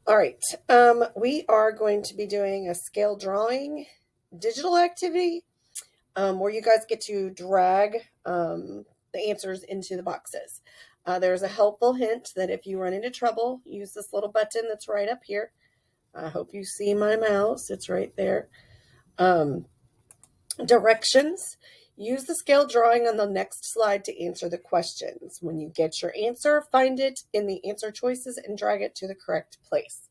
All right. We are going to be doing a scale drawing digital activity where you guys get to drag the answers into the boxes. There's a helpful hint that if you run into trouble, use this little button that's right up here. I hope you see my mouse. It's right there. Directions. Use the scale drawing on the next slide to answer the questions. When you get your answer, find it in the answer choices and drag it to the correct place.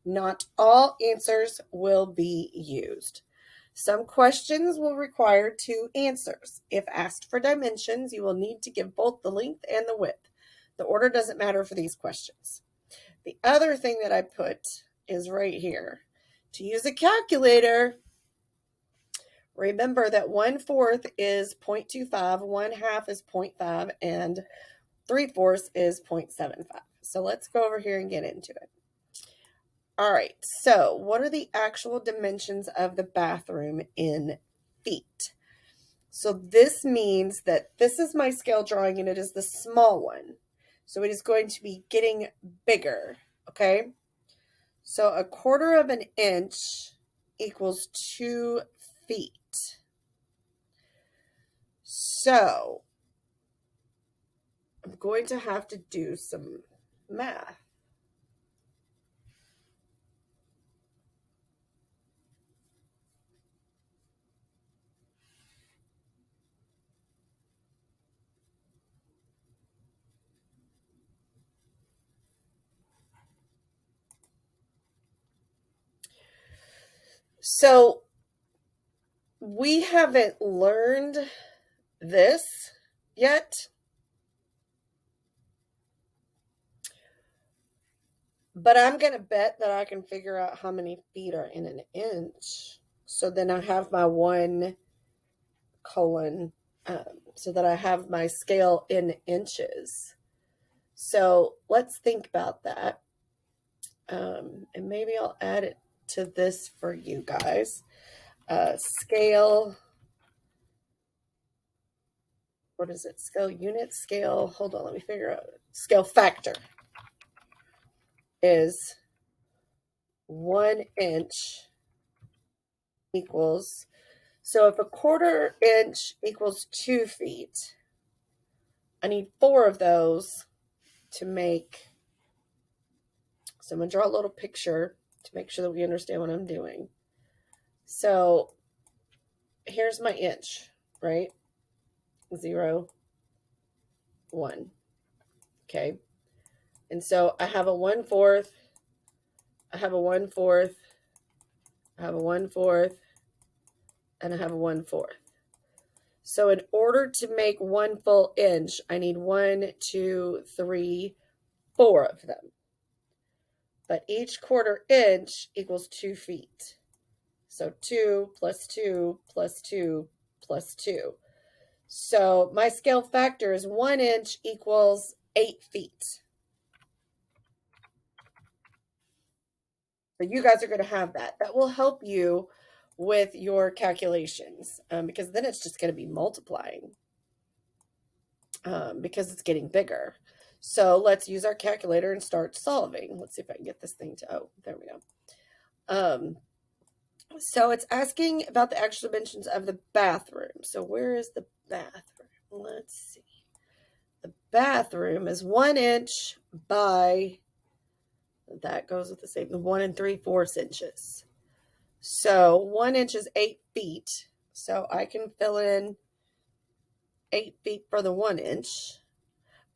Not all answers will be used. Some questions will require two answers. If asked for dimensions, you will need to give both the length and the width. The order doesn't matter for these questions. The other thing that I put is right here. To use a calculator, remember that 1/4 is 0.25, 1/2 is 0.5, and 3/4 is 0.75. So let's go over here and get into it. All right, so what are the actual dimensions of the bathroom in feet? So this means that this is my scale drawing and it is the small one. So it is going to be getting bigger, okay? So 1/4 of an inch equals 2 feet. So I'm going to have to do some math. So we haven't learned this yet, but I'm going to bet that I can figure out how many feet are in an inch. So then I have my 1 colon, so that I have my scale in inches. So let's think about that. And maybe I'll add it to this for you guys. Scale, what is it? Scale unit, scale, hold on, let me figure out. Scale factor is 1 inch equals, so if 1/4 inch equals 2 feet, I need 4 of those to make, so I'm going to draw a little picture to make sure that we understand what I'm doing. So here's my inch, right? 0, 1. Okay. And so I have a 1/4, I have a 1/4, I have a 1/4, and I have a 1/4. So in order to make 1 full inch, I need 1, 2, 3, 4 of them. But each 1/4 inch equals 2 feet. So 2 plus 2 plus 2 plus 2. So my scale factor is 1 inch equals 8 feet. So you guys are going to have that. That will help you with your calculations because then it's just going to be multiplying because it's getting bigger. So let's use our calculator and start solving. Let's see if I can get this thing to, oh, there we go. So it's asking about the actual dimensions of the bathroom. So where is the bathroom? Let's see. The bathroom is 1 inch by, that goes with the same, 1 3/4 inches. So 1 inch is 8 feet. So I can fill in 8 feet for the 1 inch.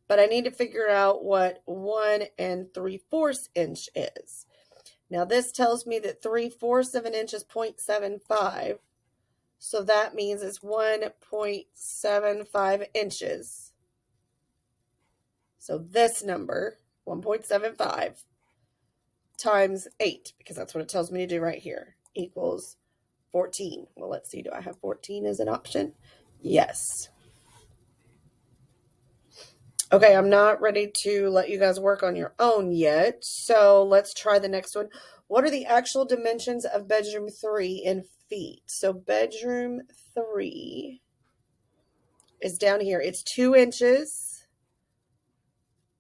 But I need to figure out what 1 3/4 inch is. Now this tells me that 3/4 of an inch is 0.75. So that means it's 1.75 inches. So this number, 1.75 times 8, because that's what it tells me to do right here, equals 14. Well, let's see. Do I have 14 as an option? Yes. Okay, I'm not ready to let you guys work on your own yet. So let's try the next one. What are the actual dimensions of bedroom 3 in feet? So bedroom 3 is down here. It's 2 inches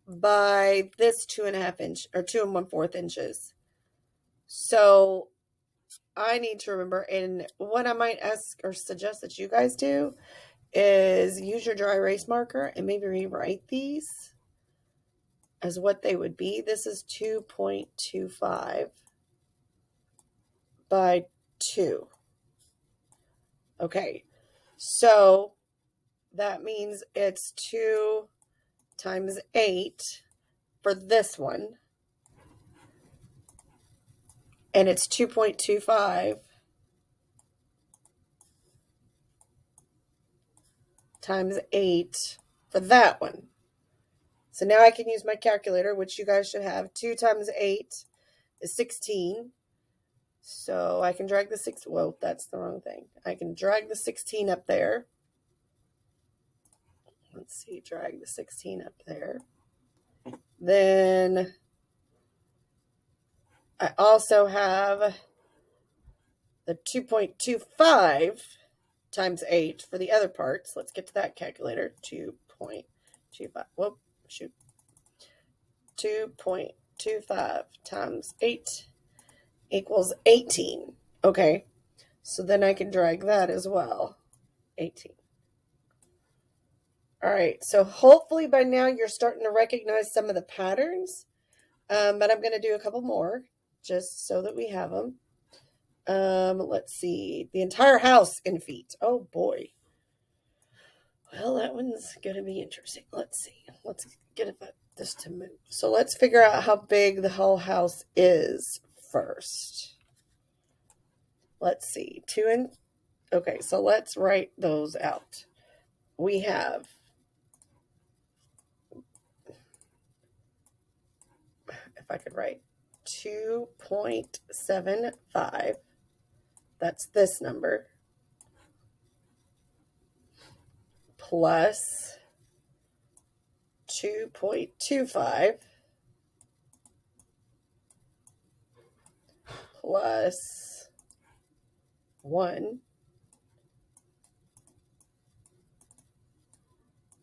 by this 2.5 inch or 2 1/4 inches. So I need to remember, and what I might ask or suggest that you guys do is use your dry erase marker and maybe rewrite these as what they would be. This is 2.25 by 2. Okay, so that means it's 2 times 8 for this one. And it's 2.25 times 8 for that one. So now I can use my calculator, which you guys should have. 2 times 8 is 16. So I can drag the 6. Whoa, that's the wrong thing. I can drag the 16 up there. Let's see, drag the 16 up there. Then I also have the 2.25 times 8 for the other parts. Let's get to that calculator. 2.25. Whoop, shoot. 2.25 times 8 equals 18. Okay, so then I can drag that as well. 18. All right, so hopefully by now you're starting to recognize some of the patterns, but I'm going to do a couple more just so that we have them. Let's see, the entire house in feet. Oh boy. Well, that one's going to be interesting. Let's see. Let's get this to move. So let's figure out how big the whole house is first. Let's see. Okay, so let's write those out. We have if I could write 2.75, that's this number, plus 2.25 plus 1.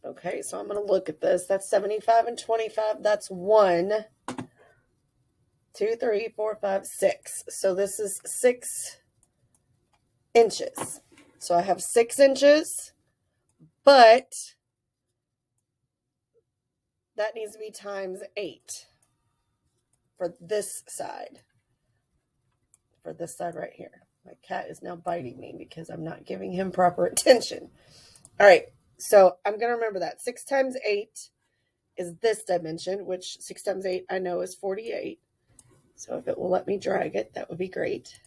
Okay, so I'm going to look at this. That's 75 and 25. That's 1, 2, 3, 4, 5, 6. So this is 6 inches. So I have 6 inches, but that needs to be times 8 for this side. For this side right here. My cat is now biting me because I'm not giving him proper attention. All right, so I'm going to remember that. 6 times 8 is this dimension, which 6 times 8 I know is 48. So if it will let me drag it, that would be great.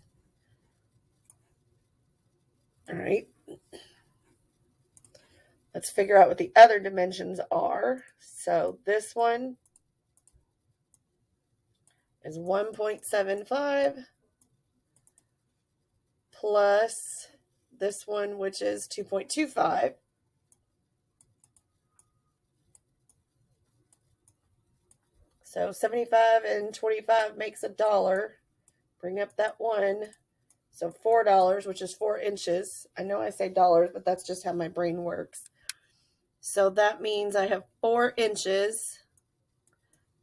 All right. Let's figure out what the other dimensions are. So this one is 1.75 plus this one, which is 2.25. So 75 and 25 makes $1. Bring up that 1. So $4, which is 4 inches. I know I say dollars, but that's just how my brain works. So that means I have 4 inches,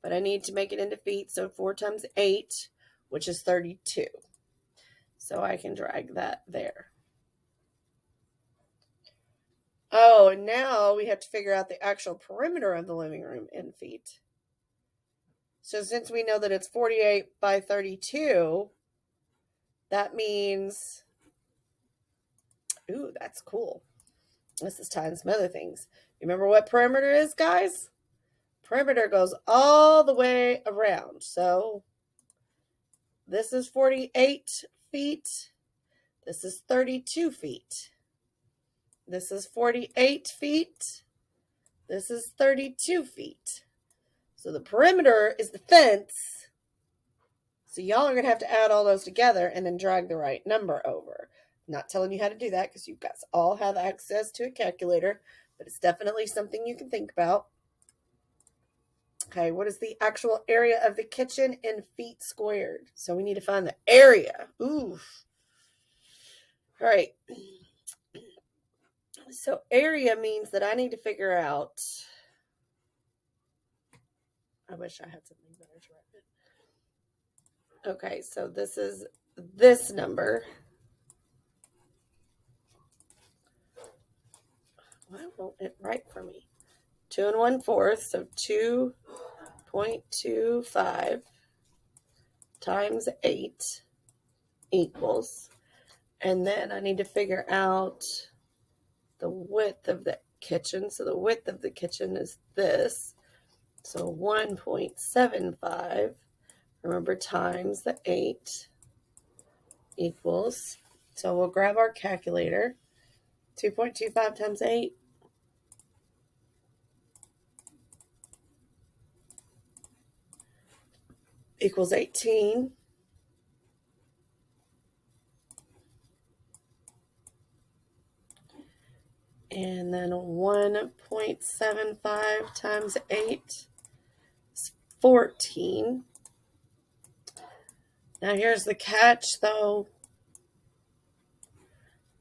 but I need to make it into feet. So 4 times 8, which is 32. So I can drag that there. Oh, and now we have to figure out the actual perimeter of the living room in feet. So since we know that it's 48 by 32, that means, ooh, that's cool. This is tying some other things. Remember what perimeter is, guys? Perimeter goes all the way around. So this is 48 feet. This is 32 feet. This is 48 feet. This is 32 feet. So the perimeter is the fence. So y'all are going to have to add all those together and then drag the right number over. I'm not telling you how to do that because you guys all have access to a calculator, but it's definitely something you can think about. Okay, what is the actual area of the kitchen in feet squared? So we need to find the area. Oof. All right. So area means that I need to figure out. I wish I had something better to write it. Okay, so this is this number. Why won't it write for me? 2 1/4, so 2.25 times 8 equals, and then I need to figure out the width of the kitchen. So the width of the kitchen is this. So 1.75, remember, times the 8 equals, so we'll grab our calculator. 2.25 times 8 equals 18. And then 1.75 times 8 is 14. Now here's the catch, though.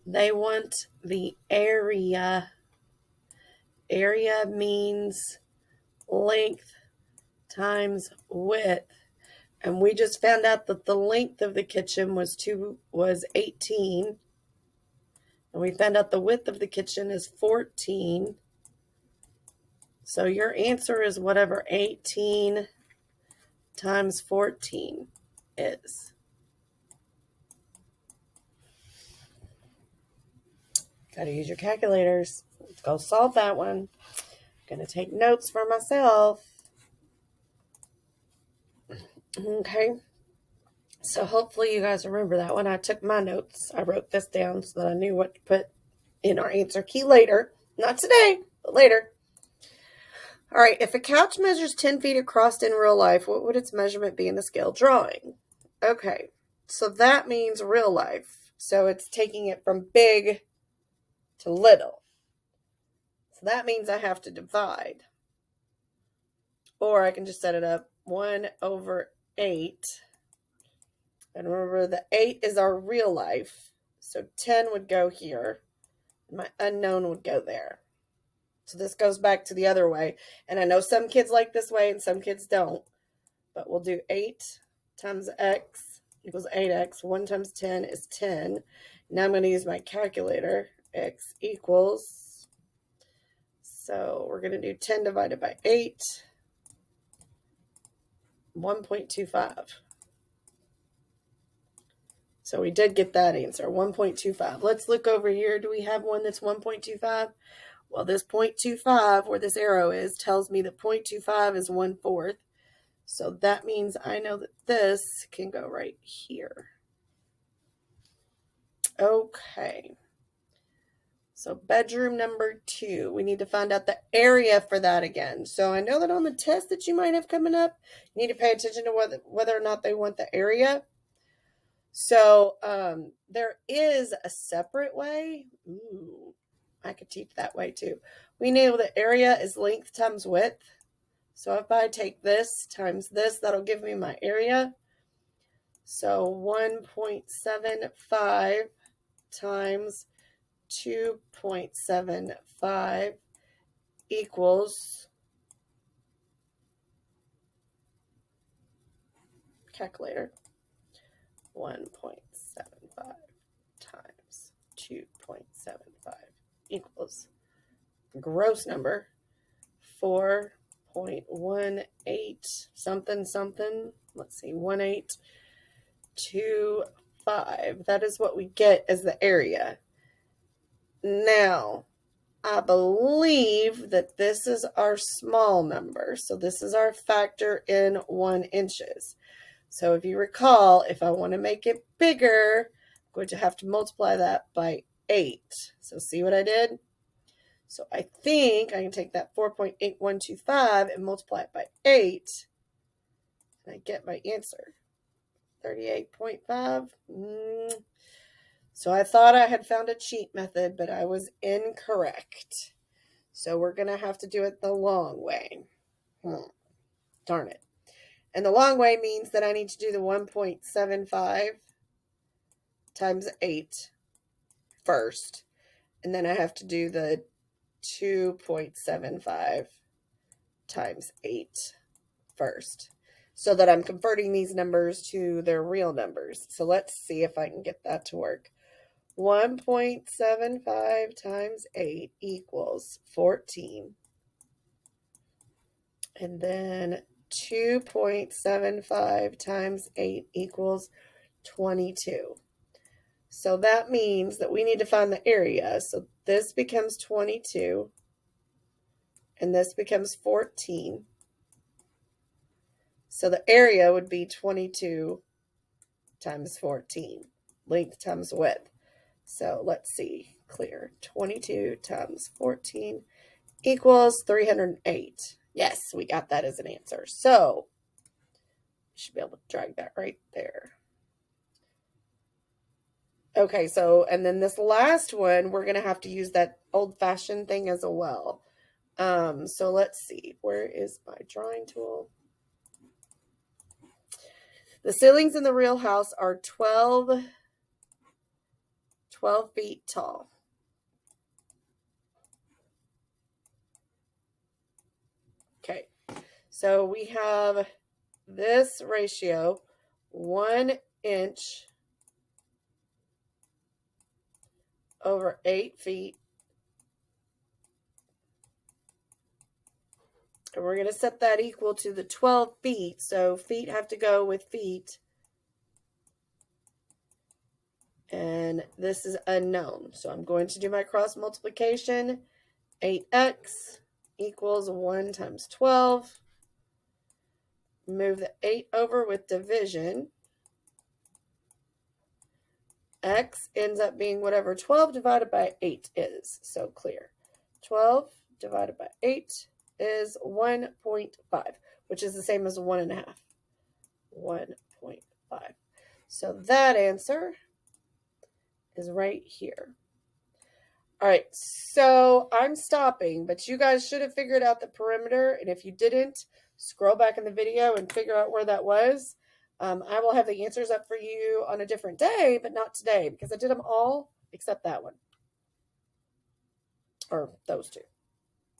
They want the area. Area means length times width. And we just found out that the length of the kitchen was 18. And we found out the width of the kitchen is 14. So your answer is whatever 18 times 14 is. Got to use your calculators. Let's go solve that one. I'm going to take notes for myself. Okay. So hopefully you guys remember that one. I took my notes. I wrote this down so that I knew what to put in our answer key later. Not today, but later. All right. If a couch measures 10 feet across in real life, what would its measurement be in the scale drawing? Okay. So that means real life. So it's taking it from big to little. So that means I have to divide. Or I can just set it up 1/8. And remember, the 8 is our real life. So 10 would go here. My unknown would go there. So this goes back to the other way. And I know some kids like this way and some kids don't. But we'll do 8 times x equals 8x. 1 times 10 is 10. Now I'm going to use my calculator. X equals. So we're going to do 10 divided by 8. 1.25. So we did get that answer, 1.25. Let's look over here. Do we have one that's 1.25? Well, this 0.25, where this arrow is, tells me that 0.25 is 1/4. So that means I know that this can go right here. Okay. So bedroom number 2, we need to find out the area for that again. So I know that on the test that you might have coming up, you need to pay attention to whether or not they want the area. So there is a separate way. Ooh, I could teach that way too. We know the area is length times width. So if I take this times this, that'll give me my area. So 1.75 times 2.75 equals, calculator, 1.75 times 2.75 equals, gross number, 4.18 something something. Let's see, 1825. That is what we get as the area. Now, I believe that this is our small number. So this is our factor in 1 inches. So if you recall, if I want to make it bigger, I'm going to have to multiply that by 8. So see what I did? So I think I can take that 4.8125 and multiply it by 8. And I get my answer. 38.5. So I thought I had found a cheat method, but I was incorrect. So we're going to have to do it the long way. Darn it. And the long way means that I need to do the 1.75 times 8 first. And then I have to do the 2.75 times 8 first. so that I'm converting these numbers to their real numbers. So let's see if I can get that to work. 1.75 times 8 equals 14. And then 2.75 times 8 equals 22. So that means that we need to find the area. So this becomes 22, and this becomes 14. So the area would be 22 times 14, length times width. So let's see, clear. 22 times 14 equals 308. Yes, we got that as an answer. So you should be able to drag that right there. Okay, so, and then this last one, we're going to have to use that old-fashioned thing as well. So let's see, where is my drawing tool? The ceilings in the real house are 12 feet tall. Okay, so we have this ratio, 1 inch over 8 feet. And we're going to set that equal to the 12 feet. So feet have to go with feet. And this is unknown. So I'm going to do my cross multiplication. 8x equals 1 times 12. Move the 8 over with division. X ends up being whatever 12 divided by 8 is. So clear. 12 divided by 8 is 1.5, which is the same as 1.5. 1.5. So that answer is right here. All right, so I'm stopping, but you guys should have figured out the perimeter. And if you didn't, scroll back in the video and figure out where that was. I will have the answers up for you on a different day, but not today because I did them all except that one. Or those two.